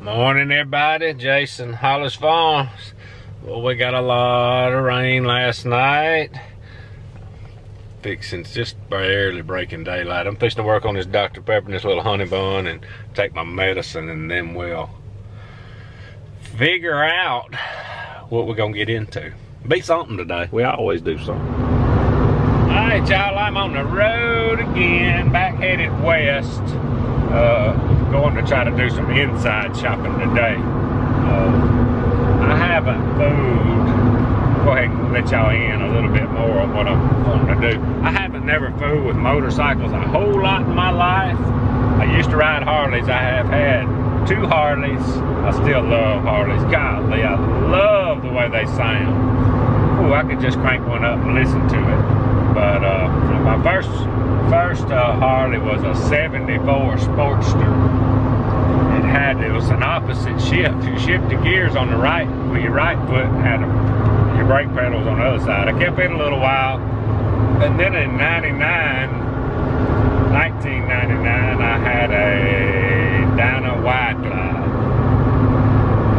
Morning, everybody. Jason, Hollis Farms. Well, we got a lot of rain last night. Fixing, just barely breaking daylight. I'm fixing to work on this Dr. Pepper and this little honey bun and take my medicine, and then we'll figure out what we're gonna get into. Be something today. We always do something. All right, y'all, I'm on the road again, back headed west. Going to try to do some inside shopping today. I haven't fooled. Go ahead and let y'all in a little bit more on what I'm wanting to do. I haven't never fooled with motorcycles a whole lot in my life. I used to ride Harleys. I have had 2 Harleys. I still love Harleys. Golly, I love the way they sound. Ooh, I could just crank one up and listen to it. But my first Harley was a 74 Sportster. It was an opposite shift. You shift the gears on the right with your right foot, had your brake pedals on the other side. I kept it a little while, and then in 1999, I had a Dyna Wide Glide.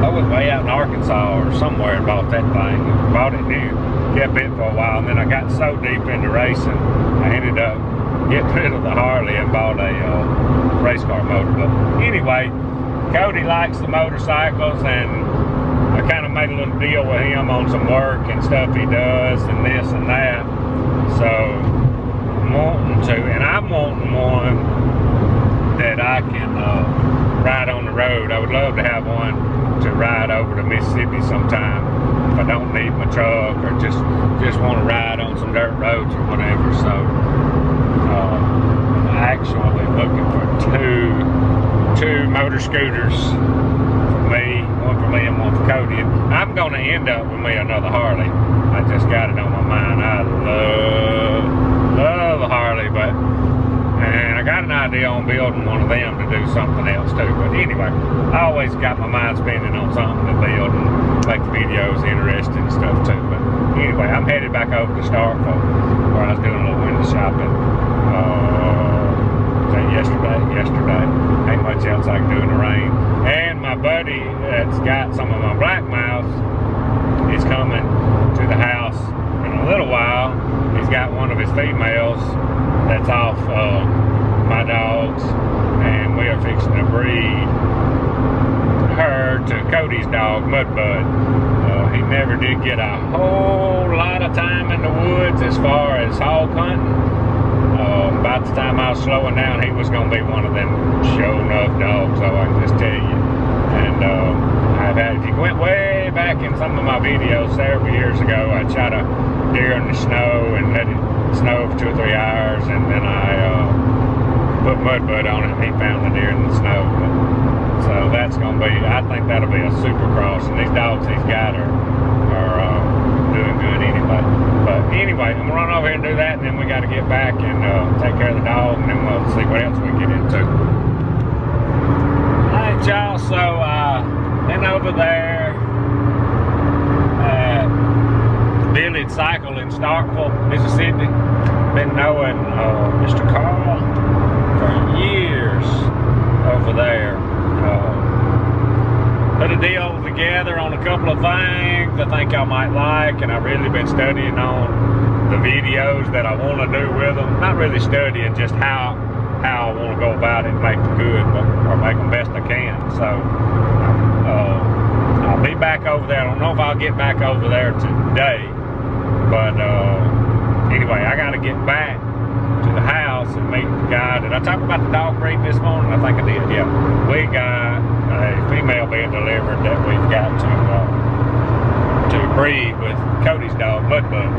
I was way out in Arkansas or somewhere and bought that thing. Bought it new, kept it for a while, and then I got so deep into racing, I ended up getting rid of the Harley and bought a race car motor. But anyway, Cody likes the motorcycles, and I kind of made a little deal with him on some work and stuff he does and this and that. So I'm wanting one that I can ride on the road. I would love to have one to ride over to Mississippi sometime if I don't need my truck or just want to ride on some dirt roads or whatever. So I'm actually looking for two motor scooters for me, one for me and one for Cody. And I'm going to end up with me another Harley. I just got it on my mind. I love a Harley, and I got an idea on building one of them to do something else too. But anyway, I always got my mind spinning on something to build and make the videos interesting and stuff too. But anyway, I'm headed back over to Starkville where I was doing a little window shopping. Yesterday. Ain't much else I can do in the rain. And my buddy that's got some of my Blackmouth is coming to the house in a little while. He's got one of his females that's off my dogs, and we are fixing to breed her to Cody's dog, Mudbud. He never did get a whole lot of time in the woods as far as hog hunting. About the time I was slowing down, he was going to be one of them show enough dogs, so I can just tell you. And I've had, if you went way back in some of my videos several years ago, I shot a deer in the snow and let it snow for 2 or 3 hours, and then I put Mudbud on it, and he found the deer in the snow. So that's going to be, I think that'll be a super cross, and these dogs he's got are doing good anyway. But anyway, I'm gonna run over here and do that, and then we got to get back and take care of the dog, and then we'll see what else we can get into. Alright, y'all, so then over there at Village Cycle in Starkville, Mississippi, been knowing Mr. Carl for years over there. Put a deal together on a couple of things I think y'all might like, and I've really been studying on the videos that I want to do with them. Not really studying, just how I want to go about it and make them good, or make them best I can. So I'll be back over there. I don't know if I'll get back over there today, but anyway, I got to get back to the house and meet the guy. Did I talk about the dog breed this morning? I think I did, yeah. We got a female being delivered that we've got to breed with Cody's dog, Mudbud.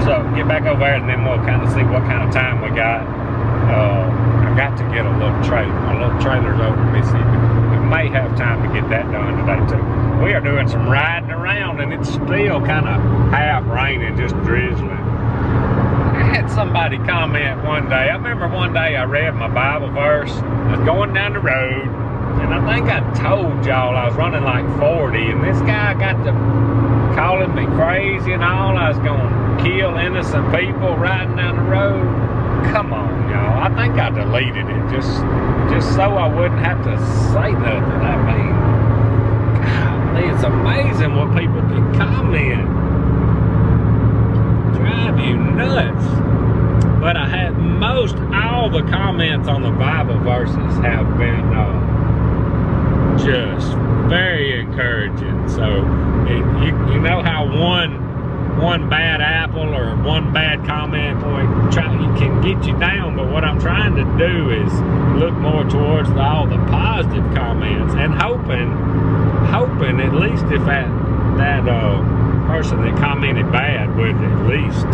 So get back over there, and then we'll kind of see what kind of time we got. I've got to get a little trailer. My little trailer's over in Mississippi. We may have time to get that done today too. We are doing some riding around, and it's still kind of half raining, just drizzling. I had somebody comment one day. I remember one day I read my Bible verse. I was going down the road, and I think I told y'all I was running like 40, and this guy got to calling me crazy and all. I was going to kill innocent people riding down the road. Come on, y'all. I think I deleted it just so I wouldn't have to say nothing. I mean, It's amazing what people can comment. Drive you nuts. But I had all the comments on the Bible verses have been just very encouraging. So you know how one bad apple or one bad comment, boy, it can get you down. But what I'm trying to do is look more towards all the positive comments and hoping at least if that person that commented bad would at least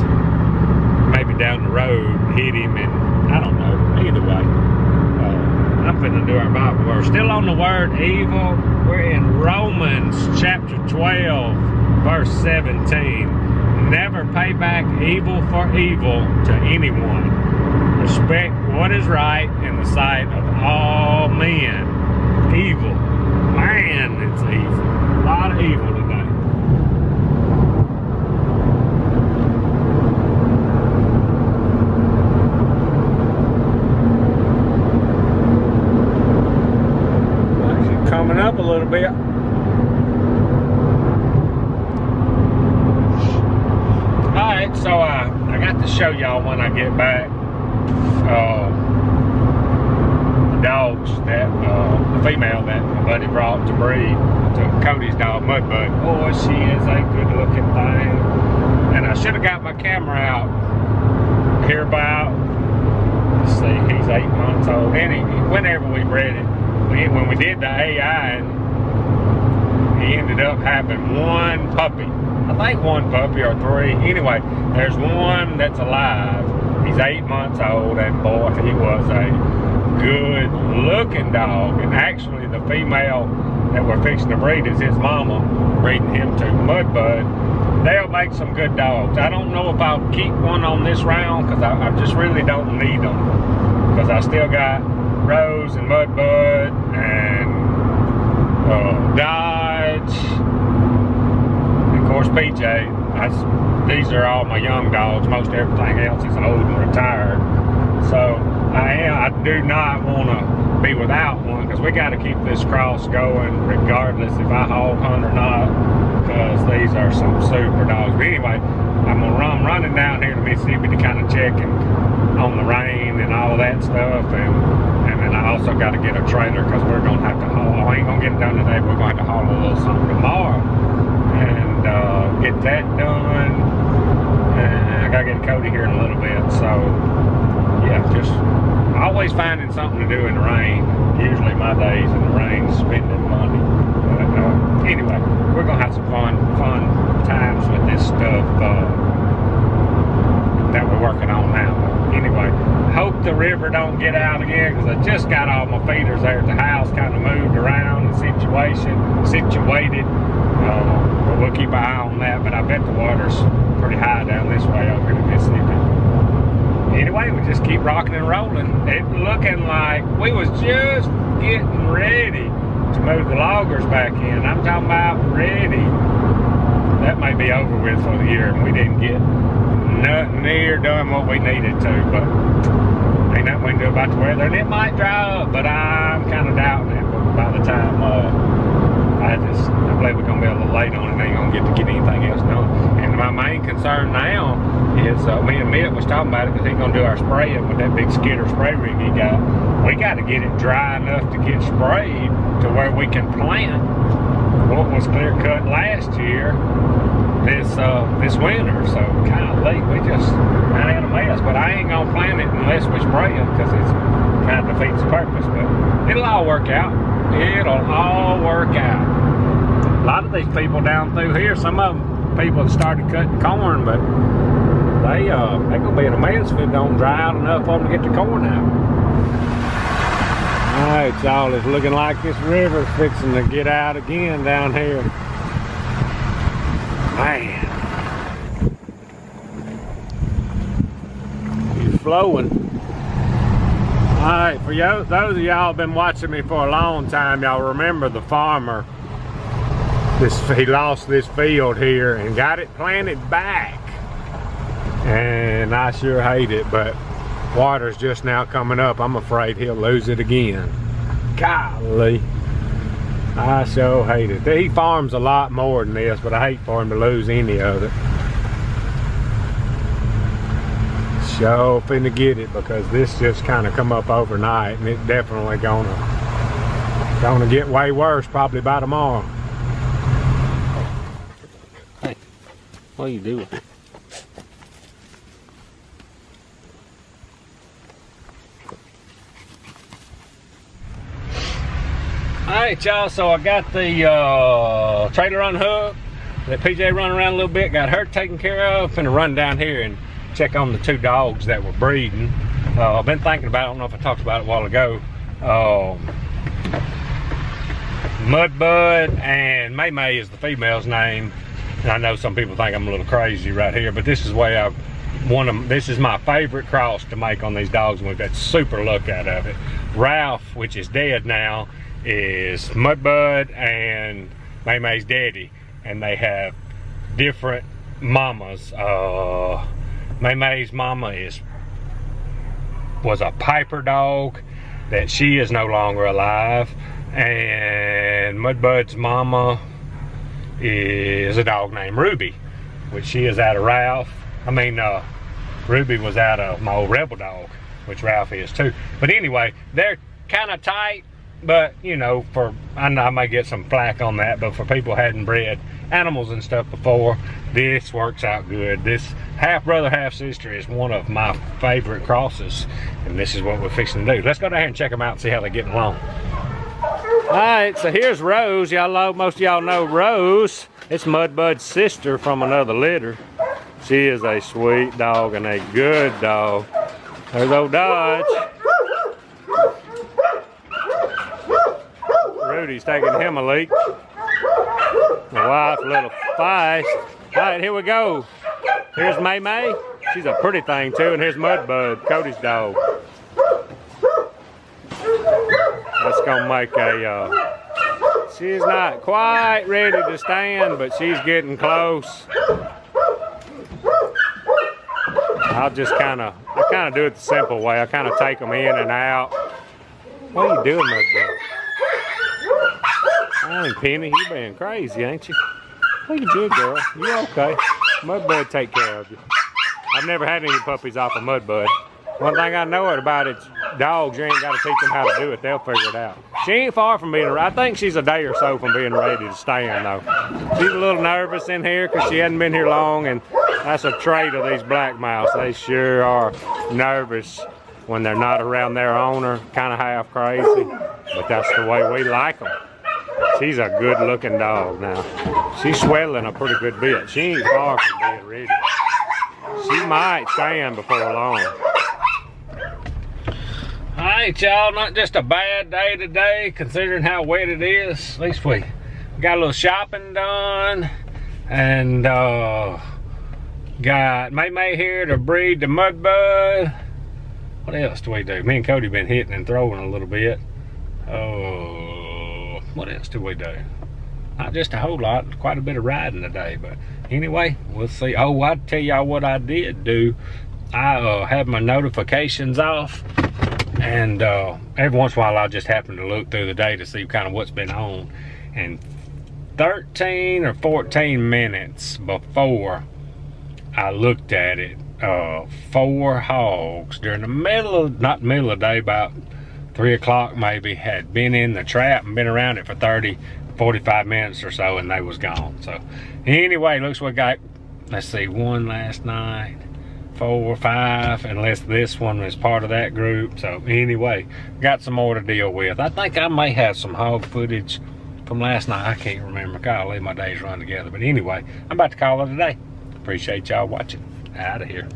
maybe down the road hit him, and I don't know. Either way, I'm finna do our Bible. We're still on the word evil. We're in Romans chapter 12, verse 17. Never pay back evil for evil to anyone. Respect what is right in the sight of all men. Evil. Man, it's evil. A lot of evil today. Coming up a little bit. Alright, so I got to show y'all when I get back the dogs that the female that my buddy brought to breed to Cody's dog Mudbud. Boy, she is a good looking thing. And I should have got my camera out here about, let's see, he's 8 months old. And whenever we bred it, when we did the AI, he ended up having one puppy. I think one puppy or three. Anyway, there's one that's alive. He's 8 months old, and boy, he was a good looking dog. And actually the female that we're fixing to breed is his mama, breeding him to Mudbud. They'll make some good dogs. I don't know if I'll keep one on this round because I just really don't need them, because I still got Rose and Mudbud and Dodge, and of course PJ. These are all my young dogs. Most everything else is old and retired. So I do not want to be without one, because we got to keep this cross going regardless if I hog hunt or not, because these are some super dogs. But anyway, I'm running down here to Mississippi to kind of check on the rain and all that stuff, and then I also got to get a trailer, because we're going to have to haul. I ain't going to get it done today, but we're going to have to haul a little something tomorrow and get that done. And I got to get Cody here in a little bit. So yeah, just always finding something to do in the rain. Usually my days in the rain spending money. But anyway, we're going to have some fun times with this stuff that we're working on now. Anyway, hope the river don't get out again, because I just got all my feeders there at the house kind of moved around and situated. But we'll keep an eye on that, but I bet the water's pretty high down this way over in Mississippi. Anyway, we just keep rocking and rolling. It's looking like we was just getting ready to move the loggers back in. I'm talking about ready. That may be over with for the year, and we didn't get nothing near doing what we needed to, but ain't nothing we can do about the weather. And it might dry up, but I'm kind of doubting it. But by the time I believe we're gonna be a little late on it. Ain't gonna get anything else done. And my main concern now is me and Mitt was talking about it, because he's gonna do our spraying with that big skidder spray rig he got. We got to get it dry enough to get sprayed to where we can plant what was clear cut last year this winter. So kind of late, we just kind of in a mess. But I ain't gonna plant it unless we spray it, because it's kind of defeats the purpose. But it'll all work out. It'll all work out. A lot of these people down through here, some of them people have started cutting corn, but they gonna be in a mess if it don't dry out enough for them to get the corn out. All right, y'all, it's looking like this river's fixing to get out again down here. Man, it's flowing. All right, for those of y'all been watching me for a long time, y'all remember the farmer. He lost this field here and got it planted back. And I sure hate it, but water's just now coming up. I'm afraid he'll lose it again. Golly. I sure hate it. He farms a lot more than this, but I hate for him to lose any of it. Sure finna get it, because this just kind of come up overnight, and it's definitely gonna get way worse probably by tomorrow. Hey, what are you doing? Alright y'all, so I got the trailer unhooked, let PJ run around a little bit, got her taken care of, finna run down here and check on the 2 dogs that were breeding. I've been thinking about it, I don't know if I talked about it a while ago. Mudbud and May May is the female's name. And I know some people think I'm a little crazy right here, but this is the way this is my favorite cross to make on these dogs, and we've got super luck out of it. Ralph, which is dead now, is Mudbud and May May's daddy, and they have different mamas. May May's mama was a Piper dog that she is no longer alive, and Mudbud's mama is a dog named Ruby, which she is out of Ralph. Ruby was out of my old Rebel dog, which Ralph is too. But anyway, they're kind of tight, but you know, I know I may get some flack on that, but for people who hadn't bred animals and stuff before, this works out good. This half brother, half sister is one of my favorite crosses, and this is what we're fixing to do. Let's go down here and check them out and see how they're getting along. All right, so here's Rose. Most of y'all know Rose. It's Mudbud's sister from another litter. She is a sweet dog and a good dog. There's old Dodge. Rudy's taking him a leak. My wife's a little fast. All right, here we go. Here's May May. She's a pretty thing too, and here's Mudbud, Cody's dog. That's gonna make she's not quite ready to stand, but she's getting close. I kind of do it the simple way. I kind of take them in and out. What are you doing, Mudbud? Dang, Penny, you being crazy, ain't you? Look at you, girl. You okay? Mudbud take care of you. I've never had any puppies off of Mudbud. One thing I know about it, dogs, you ain't got to teach them how to do it. They'll figure it out. She ain't far from being, I think she's a day or so from being ready to stand, though. She's a little nervous in here because she hadn't been here long, and that's a trait of these Blackmouths. They sure are nervous when they're not around their owner, kind of half crazy, but that's the way we like them. She's a good looking dog now. She's swelling a pretty good bit. She ain't far from being ready. She might stand before long. Alright y'all, not just a bad day today considering how wet it is. At least we got a little shopping done, and got May May here to breed the Mudbud. What else do we do? Me and Cody been hitting and throwing a little bit. What else do we do? Not just a whole lot, quite a bit of riding today, but anyway, we'll see. Oh, I'll tell y'all what I did do. I have my notifications off, and every once in a while I just happen to look through the day to see kind of what's been on. And 13 or 14 minutes before I looked at it, 4 hogs during the not middle of the day, about 3 o'clock maybe, had been in the trap and been around it for 30, 45 minutes or so, and they was gone. So anyway, looks we got, let's see, 1 last night, 4, 5, unless this one was part of that group. So anyway, got some more to deal with. I think I may have some hog footage from last night. I can't remember. Golly, my days run together. But anyway, I'm about to call it a day. Appreciate y'all watching. Out of here.